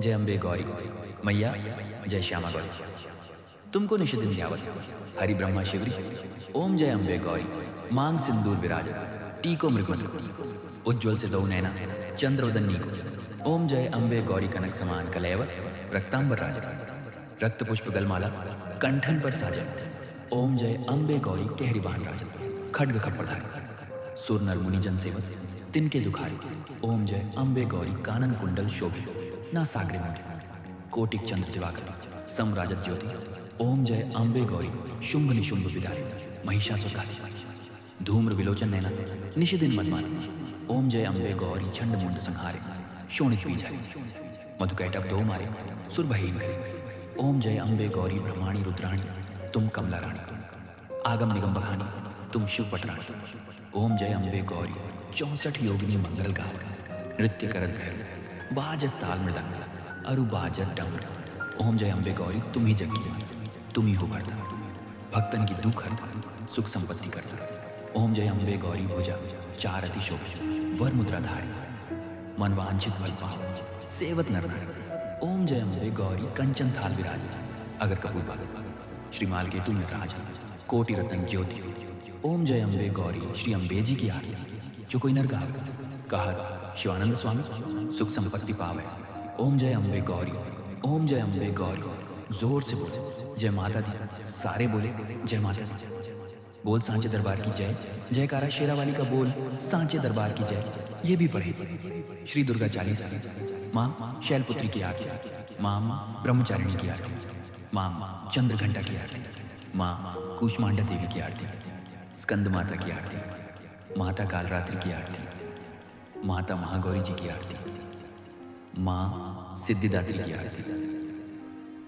जय अम्बे गौरी मैया, जय श्यामा गौरी। तुमको निषिदिन ध्यावत हरि ब्रह्मा शिवरी। ओम जय अम्बे गौरी मांग सिंदूर विराजत टीको मृगमल उज्ज्वल से दो नैना चंद्रवदन नीको। ओम जय अम्बे गौरी कनक समान कलयवत रक्तांबर राजन रक्त पुष्प गलमाला कंठन पर साजन। ओम जय अम्बे गौरी केहरिबान राजन खड्ग खप्पड़धारी सुर नर मुनि जन सेवत तिनके दुखारी। ओम जय अम्बे गौरी कानन कुंडल शोभित ना सागरे मुंड कोटिक चंद्र दिवाकर समराजत ज्योति। ओम जय अम्बे गौरी शुंभ निशुंभ विदारी महिषासुर घाती धूम्र विलोचन नैना निशिदिन मदमात। ओम जय अम्बे गौरी छंड मुंड संहारे शोणित बीजारी मधुकैटभ दो मारे सुर बहीन करे। ओम जय अम्बे गौरी ब्रह्माणी रुद्राणी तुम कमला रानी आगम निगम बखानी तुम शिव पटरानी। ओम जय अम्बे गौरी 64 योगिनी मंगल गाव नृत्य करत भैरव बाजत ताल मृदंग अरु बाजत डमरू। ओम जय अम्बे गौरी तुम ही जगी तुम ही हो भरता भक्तन की दुख हरता सुख संपत्ति करता। ओम जय अम्बे गौरी भुजा चार अति शोभ वर मुद्रा धारी मन वांछित फल पाओ सेवत नर नारी। ओम जय अम्बे गौरी कंचन थाल विराज अगर कपूर बाग श्रीमाल केतु में राज कोटि रतन ज्योति। ओम जय अम्बे गौरी श्री अम्बे जी की आरती जो कोई नर गावे कहा शिवानंद स्वामी सुख संपत्ति पावे। ओम जय अम्बे गौरी ओम जय अम्बे गौरी जोर से बोले जय माता दी सारे बोले जय माता दी। बोल सांचे दरबार की जय जयकारा शेरा वाली का बोल सांचे दरबार की जय ये भी पढ़े। श्री दुर्गा चालीसा माँ शैलपुत्री की आरती माँ ब्रह्मचारिणी की आरती माँ चंद्र घंटा की आरती माँ कूष्मांडा देवी की आरती स्कंद माता की आरती माता कालरात्रि की आरती माता महागौरी जी की आरती माँ सिद्धिदात्री की आरती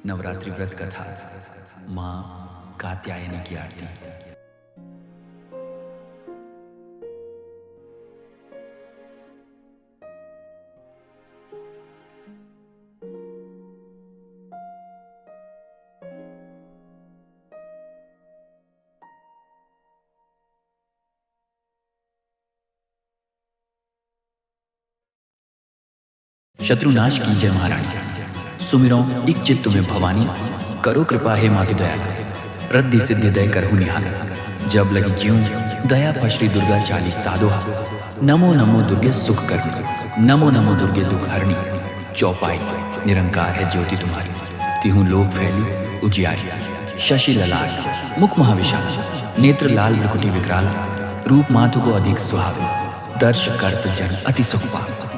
नवरात्रि व्रत कथा माँ कात्यायनी की आरती। शत्रुनाश की जय महारानी सुमिरो एक चित्त में भवानी करो कृपा है माँ की दया रद्दि सिद्धि दय करहु निहाल जब लगी ज्यों दया पर श्री दुर्गा चालीस साधो। नमो नमो दुर्गे सुख कर नमो नमो दुर्गे दुख हरणी चौपाई निरंकार है ज्योति तुम्हारी तिहु लोक फैली उजियारी। शशि ललाट मुख महाविशाल नेत्र लाल भ्रुकुटी विकराल रूप माधु को अधिक सुहाव दर्श कर्त जन अति सुख पाव।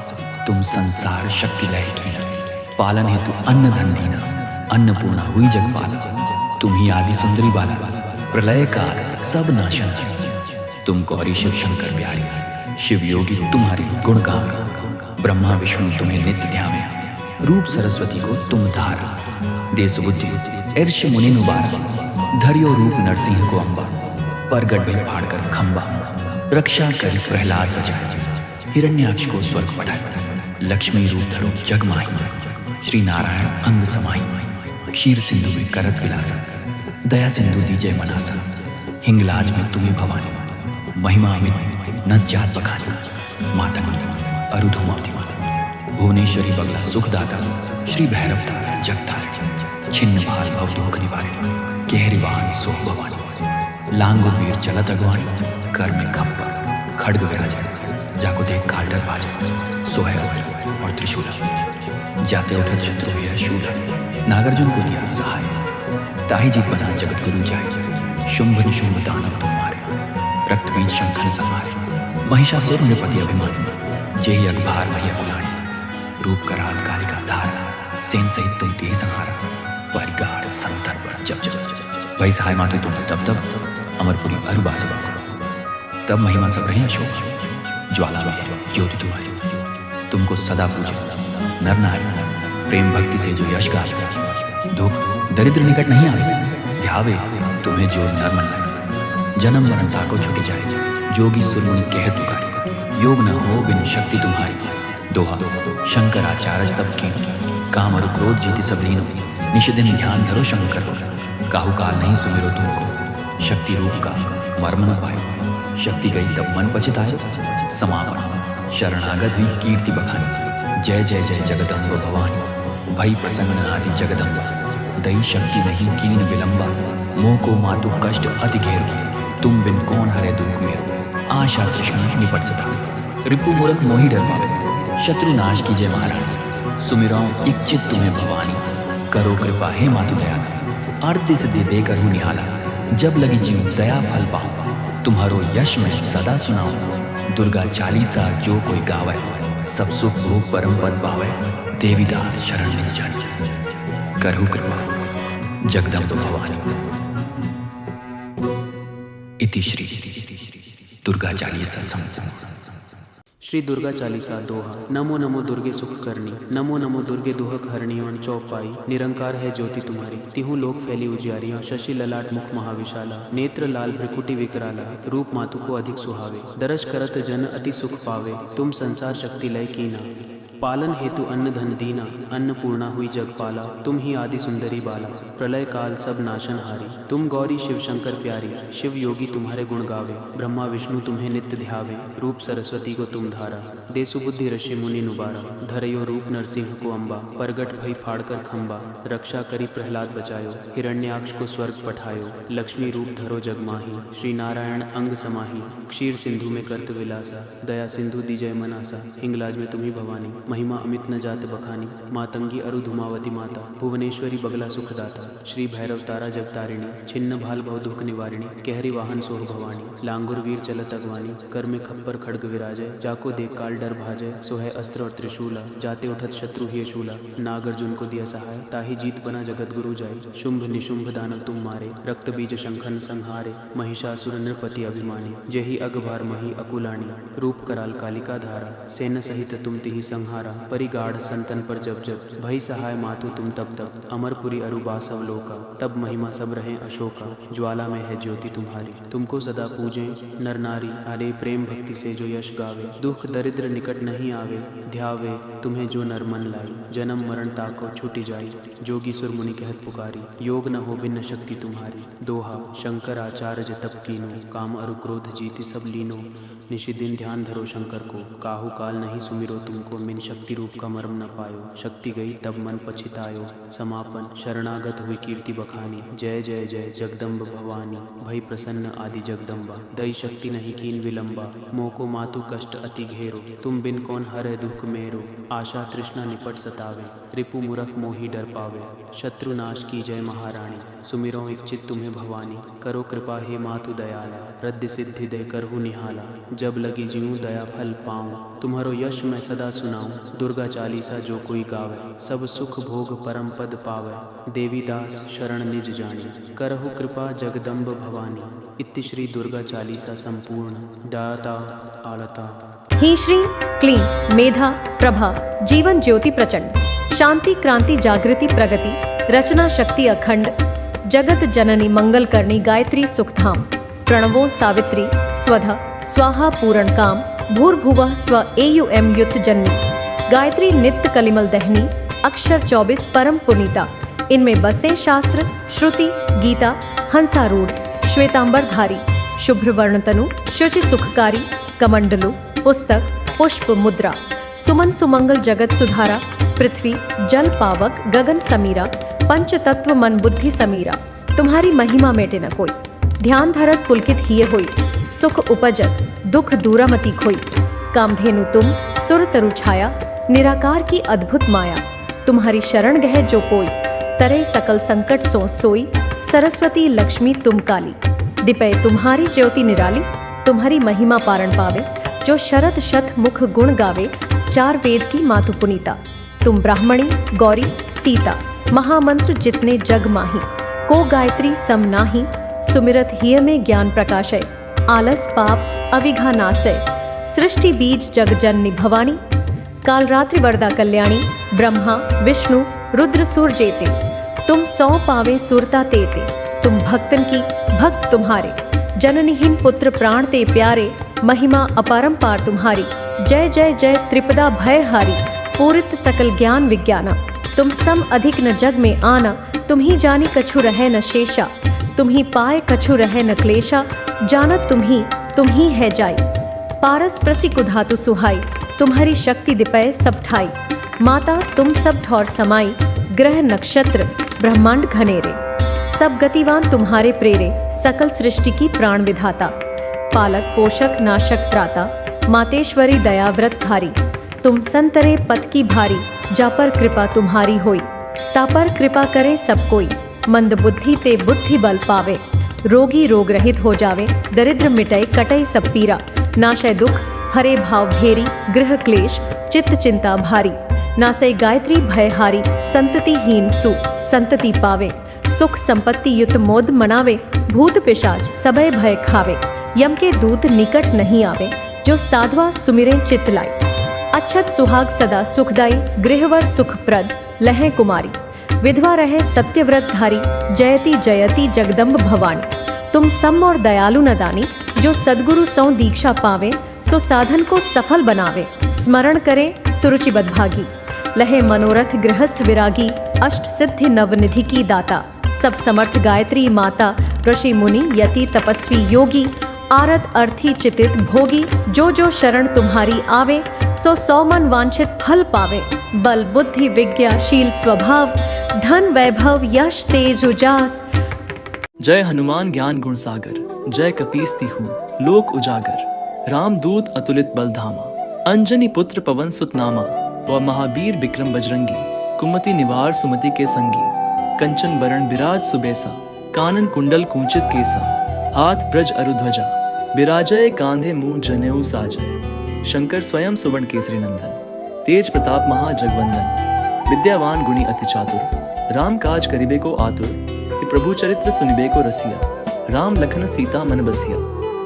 तुम संसार शक्ति लय की पालन हेतु अन्न धन दीना अन्नपूर्णा हुई जगपाल। तुम ही आदि सुंदरी बाला प्रलय काल सब नाशन। तुम गौरी शिव शंकर प्यारी शिव योगी तुम्हारी गुण गान ब्रह्मा विष्णु तुम्हें नित्य ध्यान। रूप सरस्वती को तुम धार दे सुबुद्धि ईर्ष मुनि नुबार धरियो रूप नरसिंह को अम्बा परगट में फाड़ कर खंबा रक्षा करी प्रहलाद बचाए हिरण्याक्ष को स्वर्ग पठाए। लक्ष्मी रूप धरो जग माही श्री नारायण अंग समाही क्षीर सिंधु में करत विलासा दया सिंधु दीजय मनासा। हिंगलाज में तुम्हें भवानी महिमा में न जात बखानी माता अरुधुमावती माता भुवनेश्वरी बगला सुखदाता श्री भैरव तारा जगतार छिन्न भाल भव दुख निवारे केहरिबान सोह भवानी लांगुर वीर चलत अगवानी कर में खप्पा खड्ग विराजा जाको देख काल्डर बाजा सोहे अस्त्र और त्रिशूल जाते उठत शत्रु हुआ शूल नागार्जुन को दिया सहाय ताही जीत बना जगत गुरु जाए शुंभ निशुंभ दानव तुम मारे रक्त बीज शंखन संहारे महिषासुर नृपति अभिमानी जेहि अखबार मही अकुलाणी रूप कराल कालिका धारा सेन सहित तुम देह संहारा परिगाढ़ संतन पर जब जब वही सहाय माते तुम तब तब अमरपुरी अरुबास तब महिमा सब रहे अशोक ज्वाला में ज्योति तुम्हारी तुमको सदा पूजे नर नारी प्रेम भक्ति से जो यश गावे दुख दरिद्र निकट नहीं आवे ध्यावे तुम्हें जो नर मन जन्म मरण ताको छुटी जाए जोगी सुरमुनि कह तुकारी योग न हो बिन शक्ति तुम्हारी दोहा शंकराचार्य तब की काम और क्रोध जीति सब लीनो निषिदिन ध्यान धरो शंकर को काहू काल नहीं सुमिरो तुमको शक्ति रूप का मर्म न पाए शक्ति गई तब मन पछताए समापन शरणागत हुई कीर्ति बखानी जय जय जय जगदम्ब भवानी भई प्रसन्न आदि जगदम्बा, दई शक्ति नहीं कीन विलंबा, मोह को मातु कष्ट अति घेरो, तुम बिन कौन हरे दुख मेरो, आशा तृष्णा निपट सदा, रिपु मूरख मोहि डर पावे, शत्रु नाश कीजिए महाराज, सुमिरौ एक चित तुम्हें भवानी, करो कृपा हे मातु दयाला, आरती सिद्धि देकर हूँ निहाला, जब लगी जीव दया फल पाऊं, तुम्हारो यश मैं सदा सुनाऊं, दुर्गा चालीसा जो कोई गावे, सब सुख भोग परम पद पावे, देवीदास शरण निज जानी, करहु कृपा जगदम्ब भवानी। इति श्री दुर्गा चालीसा संपूर्ण। श्री दुर्गा चालीसा दोहा। नमो नमो दुर्गे सुख करनी, नमो नमो दुर्गे दुहक हरणियों चौपाई, निरंकार है ज्योति तुम्हारी, तिहु लोक फैली उजियारियां, शशि ललाट मुख महाविशाला, नेत्र लाल भ्रिकुटी विकराला, रूप मातु को अधिक सुहावे, दरस करत जन अति सुख पावे, तुम संसार शक्ति लय कीना, पालन हेतु अन्न धन दीना, अन्नपूर्णा हुई जगपाला, तुम ही आदि सुंदरी बाला, प्रलय काल सब नाशन हारी, तुम गौरी शिव शंकर प्यारी, शिव योगी तुम्हारे गुण गावे, ब्रह्मा विष्णु तुम्हें नित्य ध्यावे, रूप सरस्वती को तुम धारा, दे सुबुद्धि ऋषि मुनि नुबारा, धरयो रूप नरसिंह को अम्बा, परगट भई फाड़ कर खम्बा, रक्षा करी प्रहलाद बचायो, हिरण्याक्ष को स्वर्ग पठायो, लक्ष्मी रूप धरो जगमाही, श्री नारायण अंग समाही, क्षीर सिंधु में करत विलासा, दया सिंधु दीजय मनासा, हिंगलाज में तुम्ही भवानी, महिमा अमित न जात बखानी, मातंगी अरु धुमावती माता, भुवनेश्वरी बगला सुखदाता, श्री भैरव तारा जगतारिणी, छिन्न भाल भव दुख निवारिणी, कहरी वाहन सोह भवानी, लांगुर वीर चलत अगवानी, कर में खप्पर खड्ग विराजय, जाको देख काल डर भाजय, सोहे अस्त्र और त्रिशूला, जाते उठत शत्रु ही शूला, नाग अर्जुन को दिया सहाय, ताही जीत बना जगत गुरु जाय, शुंभ निशुंभ दानव तुम मारे, रक्त बीज शंखन संहारे, महिषासुर नृपति अभिमानी, जेहि अगभार मही अकुलानी, रूप कराल कालिका धारा, सेन सहित तुम तिहि संहारा, परिगाढ़ संतन पर जब जब, भई सहाय मातु तुम तब तब, अमरपुरी अरुबा सब लोका, तब महिमा सब रहे अशोका, ज्वाला में है ज्योति तुम्हारी, तुमको सदा पूजें नर नारी, अरे प्रेम भक्ति से जो यश गावे, दुख दरिद्र निकट नहीं आवे, ध्यावे तुम्हें जो नर मन लाई, जन्म मरण ताको छूटी जाई, जोगी सुर मुनि कहत पुकारी, योग न हो भिन्न शक्ति तुम्हारी, दोहा शंकर आचार्य तप कीनो, काम अरु क्रोध जीति सब लीनो, निशिदिन ध्यान धरो शंकर को, काहू काल नहीं सुमिरो तुमको, मिन शक्ति रूप का मर्म न पायो, शक्ति गई तब मन पछितायो, समापन शरणागत हुई कीर्ति बखानी, जय जय जय जगदम्ब भवानी, भई प्रसन्न आदि जगदम्बा, दई शक्ति नहीं कीन विलंबा, मोह को मातु कष्ट अति घेरो, तुम बिन कौन हरे दुख मेरो, आशा तृष्णा निपट सतावे, रिपु मूरख मोहि डर पावे, शत्रु नाश की जय महारानी, सुमिरो एक चित तुम्हें भवानी, करो कृपा हे मातु दयाला, रद्द सिद्धि दे करहु निहाला, जब लगी जीऊँ दया फल पाऊँ, तुम्हारो यश मैं सदा सुनाऊँ, दुर्गा चालीसा जो कोई गावे, सब सुख भोग परम पद पावे, देवीदास शरण निज जानी, करहु कृपा जगदम्ब भवानी। इति श्री दुर्गा चालीसा संपूर्ण। दाता आलता। ही श्री क्लीं मेधा प्रभा जीवन ज्योति प्रचंड, शांति क्रांति जागृति प्रगति, रचना शक्ति अखंड, जगत जननी मंगल करनी गायत्री सुखधाम, प्रणवो सावित्री स्वधा स्वाहा पूरण काम, भूर्भुवः स्व एयुएम युत जन्मी, गायत्री नित्य कलिमल दहनी, अक्षर 24 परम पुनीता, इनमें बसे शास्त्र श्रुति गीता हंसारूढ़, श्वेतांबरधारी, शुभ्र वर्णतनु, शुचि सुखकारी, कमंडलु, पुस्तक, पुष्प मुद्रा, सुमन सुमंगल जगत सुधारा, पृथ्वी जल पावक गगन समीरा, पंच तत्व मन बुद्धि समीरा, तुम्हारी महिमा मेटे न कोई, ध्यान धरत पुलकित हिय होई, सुख उपजत दुख दूरमति खोई, कामधेनु तुम सुर तरु छाया, निराकार की अद्भुत माया, तुम्हारी शरण गह जो कोई, तरे सकल संकट सो सोई, सरस्वती लक्ष्मी तुम काली, दिपय तुम्हारी ज्योति निराली, तुम्हारी महिमा पारण पावे, जो शरत शत मुख गुण गावे, चार वेद की मातु पुनीता, तुम ब्राह्मणी गौरी सीता, महामंत्र जितने जग माही, को गायत्री सम नाही, सुमिरत हिय में ज्ञान प्रकाशय, आलस पाप अविघा नासय, सृष्टि बीज जग जननी भवानी, काल रात्रि वरदा कल्याणी, ब्रह्मा विष्णु रुद्र सुर जेते, तुम 100 पावे सुरता तेते, तुम भक्तन की भक्त तुम्हारे, जननीहीन पुत्र प्राण ते प्यारे, महिमा अपरंपार तुम्हारी, जय जय जय त्रिपदा भय हारी, पूरित सकल ज्ञान विज्ञाना, तुम सम अधिक न जग में आना, तुम ही जानी कछु रहे न शेषा, तुम ही पाए कछु रहे न क्लेशा, जानत तुम ही है जाई, पारस प्रसि कुधातु सुहाई, तुम्हारी शक्ति दिपय सब ठाई, माता तुम सब ठौर समाई, ग्रह नक्षत्र ब्रह्मांड घनेरे, सब गतिवान तुम्हारे प्रेरे, सकल सृष्टि की प्राण विधाता, पालक पोषक नाशक त्राता, मातेश्वरी दयाव्रत धारी, तुम संतरे पथ की भारी, जा पर कृपा तुम्हारी होई, ता पर कृपा करे सब कोई, मंद बुद्धि ते बुद्धि बल पावे, रोगी रोग रहित हो जावे, दरिद्र मिटय कटई सब पीरा, नाशय दुख हरे भाव भेरी, गृह क्लेश चित्त चिंता भारी, नासै गायत्री भयहारी, संततिहीन सु संतति पावे, सुख संपत्ति युत मोद मनावे, भूत पिशाच सबय भय खावे, यम के दूत निकट नहीं आवे, जो साधवा सुमिरे चित लाई, अच्छत सुहाग सदा सुखदाई, गृहवर सुखप्रद लहै कुमारी, विधवा रहे सत्यव्रत धारी, जयति जयति जगदम्ब भवानी, तुम सम और दयालु न दानी, जो सद्गुरु सौ दीक्षा पावे, सो साधन को सफल बनावे, स्मरण करे सुरुचि बदभागी, लहे मनोरथ गृहस्थ विरागी, अष्ट सिद्धि नवनिधि की दाता, सब समर्थ गायत्री माता, ऋषि मुनि यति तपस्वी योगी, आरत अर्थी चितित भोगी, जो जो शरण तुम्हारी आवे, सो सौ मन वांछित फल पावे, बल बुद्धि विज्ञा शील स्वभाव, धन वैभव यश तेज उजास। जय हनुमान ज्ञान गुण सागर, जय कपीस तिहु लोक उजागर, रामदूत अतुलित बल धामा, अंजनी पुत्र पवन सुत नामा, व महावीर विक्रम बजरंगी, कुमति निवार सुमति के संगी, कंचन बरण विराज सुबेसा, कानन कुंडल कुंचित केसा, हाथ ब्रज अरुध्वजा, विराजय कांधे मुंह जनेऊ साजय, शंकर स्वयं सुवर्ण केसरी नंदन, तेज प्रताप महाजगवंदन, विद्यावान गुणी अति चातुर, राम काज करिबे को आतुर, कि प्रभु चरित्र सुनिबे को रसिया, राम लखन सीता मन बसिया,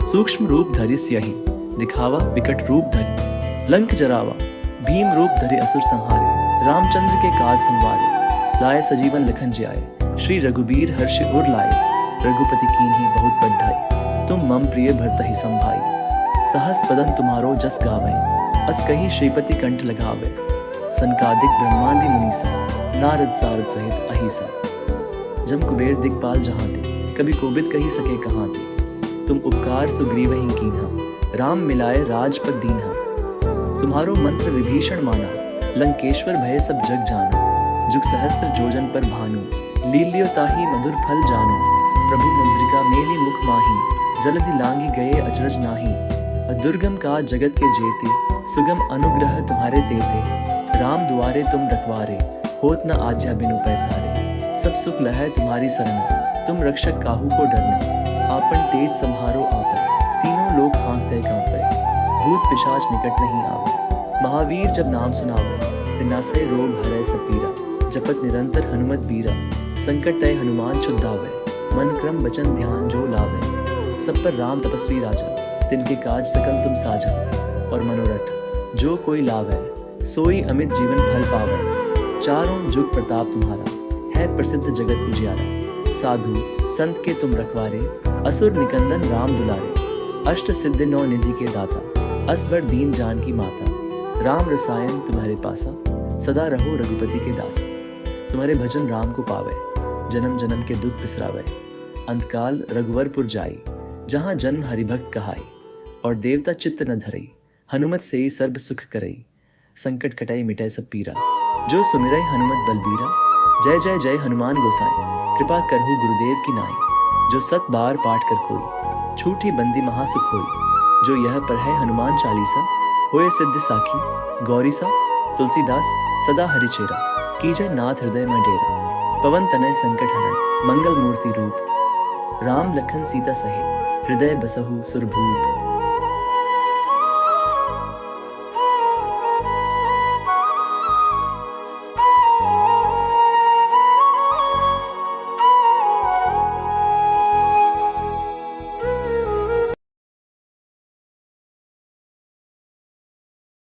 सूक्ष्म रूप धरि सियहि, दिखावा विकट रूप धरि, लंक जरावा, भीम रूप धरि असुर संहारे, रामचंद्र के काज संवारे, लाए सजीवन लखन जियाए, श्री रघुबीर हर्ष उर लाए, रघुपति कीन्ही बहुत बड़ाई, तुम मम प्रिय भरतहि संभाई, सहस बदन तुम्हारो जस गावै, अस कही श्रीपति कंठ लगावे, सनकादिक ब्रह्मादि मुनीसा, नारद सारद सहित अहिसा, जम कुबेर दिक्पाल जहाँ ते, कभी कोबिद कही सके कहाँ ते, तुम उपकार सुग्रीवहि कीन्हा, राम मिलाए राजपद दीन्हा, तुम्हारो मंत्र विभीषण माना, लंकेश्वर भय सब जग जाना, जुग सहस्त्र जोजन पर भानु, लील्यो ताहि मधुर फल जानु, प्रभु मुद्रिका मेली मुख माही, जलधि लांगी गए अचरज नाही, दुर्गम का जगत के जेते, सुगम अनुग्रह तुम्हारे तेते, राम दुआरे तुम रखवारे, होत न आज्ञा बिनु पैसारे, सब सुख लहै तुम्हारी सरना, तुम रक्षक काहू को डरना, आपन तेज सम्हारो आपै, तीनों लोक हाँकते कांपै, भूत पिशाच निकट नहीं आवे, महावीर जब नाम सुनावे, विनाशय रोग हरै सब पीरा, जपत निरंतर हनुमत बीरा, संकट तय हनुमान छुड़ावे, मन क्रम वचन ध्यान जो लावे, सब पर राम तपस्वी राजा, तिनके काज सकल तुम साझा, और मनोरथ जो कोई लावै, सोई अमित जीवन फल पावै, चारों जुग प्रताप तुम्हारा, है प्रसिद्ध जगत उजियारा, साधु संत के तुम रखवारे, असुर निकंदन राम दुलारे, अष्ट सिद्धि नौ निधि के दाता, असबर दीन जान की माता, राम रसायन तुम्हारे पासा, सदा रहो रघुपति के दासा, तुम्हारे भजन राम को पावे, जन्म जन्म के दुख बिसरावे, अंतकाल रघुवरपुर जाई, जहाँ जन्म हरिभक्त कहाई, और देवता चित्त न धरई, हनुमत से ही सर्व सुख करई, संकट कटाई मिटाई सब पीरा, जो सुमिरै हनुमत बलबीरा, जय जय जय हनुमान गोसाई, कृपा करहु गुरुदेव की नाई, जो सत बार पाठ कर कोई, छूटी बंदी महासुख होई, जो यह पर है हनुमान चालीसा, होए सिद्धि साखी गौरीसा, तुलसीदास सदा हरिचेरा, कीजय नाथ हृदय में डेरा, पवन तनय संकट हरण, मंगल मूर्ति रूप, राम लखन सीता सहित, हृदय बसहु सुरभूप।